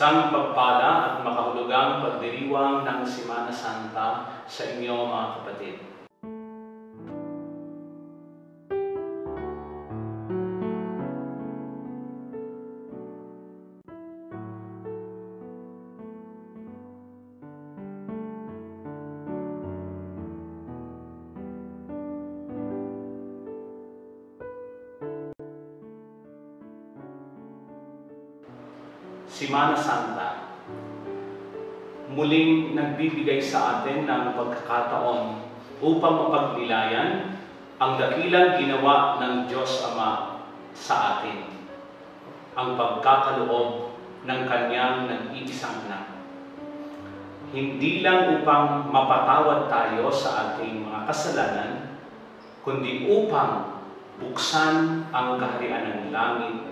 Isang pagpala at makahulugang pagdiriwang ng Semana Santa sa inyo mga kapatid. Semana Santa, muling nagbibigay sa atin ng pagkakataon upang mapagnilayan ang dakilang ginawa ng Diyos Ama sa atin, ang pagkakaloob ng Kanyang nag-iisang anak. Hindi lang upang mapatawad tayo sa ating mga kasalanan, kundi upang buksan ang kaharian ng langit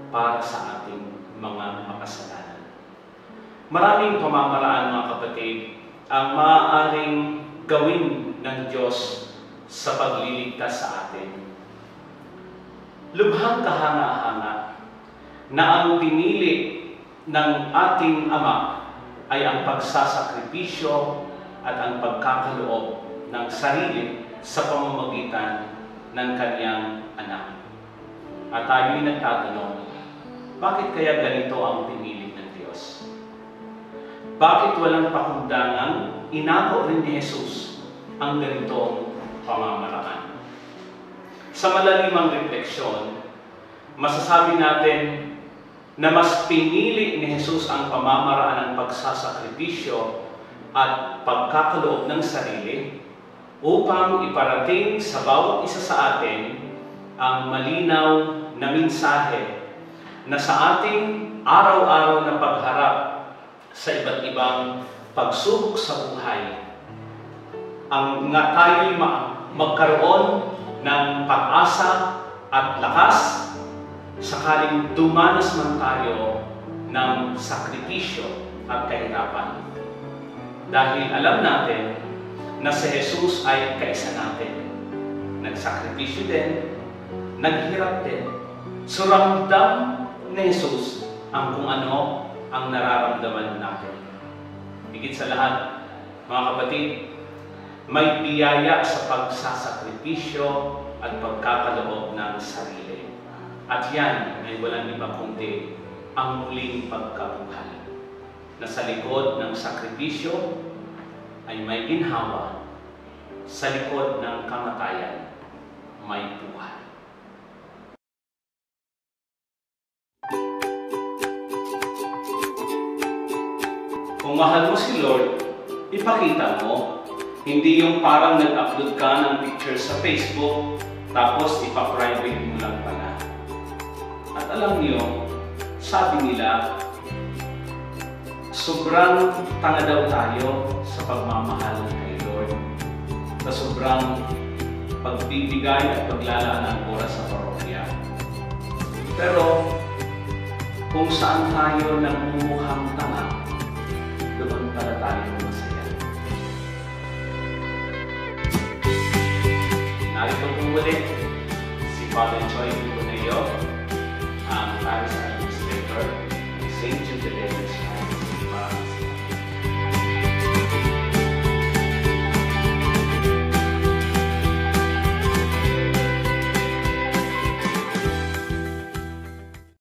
para sa ating mga makasalanan. Maraming pamamaraan mga kapatid ang maaaring gawin ng Diyos sa pagliligtas sa atin. Lubhang kahanga-hanga na ang pinili ng ating Ama ay ang pagsasakripisyo at ang pagkakaloob ng sarili sa pamamagitan ng Kanyang anak. At tayo'y nagtatanong, bakit kaya ganito ang pinili ng Diyos? Bakit walang pakundangan inako rin ni Jesus ang ganitong pamamaraan? Sa malalimang refleksyon, masasabi natin na mas pinili ni Jesus ang pamamaraan ng pagsasakripisyo at pagkakaloob ng sarili upang iparating sa bawat isa sa atin ang malinaw na mensahe na sa ating araw-araw na pagharap sa iba't ibang pagsubok sa buhay, ang nga tayo'y magkaroon ng pag-asa at lakas sakaling dumanas man tayo ng sakripisyo at kahirapan. Dahil alam natin na si Jesus ay kaisa natin. Nagsakripisyo din, naghirap din. So ramdam ni Jesus ang kung ano ang nararamdaman natin. Higit sa lahat, mga kapatid, may biyaya sa pagsasakripisyo at pagkakaloob ng sarili. At yan ay walang iba kundi ang muling pagkabuhay. Na sa likod ng sakripisyo ay may ginhawa, sa likod ng kamatayan may buhay. Kung mahal mo si Lord, ipakita mo. Hindi yung parang nag-upload ka ng picture sa Facebook, tapos ipa-private mo lang pala. At alam niyo, sabi nila, sobrang tanga daw tayo sa pagmamahal kay Lord. Sa sobrang pagbibigay at paglalaan ng oras sa parokya. Pero, kung saan tayo namumukhang tanga, doon para tayo masaya. Narito po ulit si Father Choi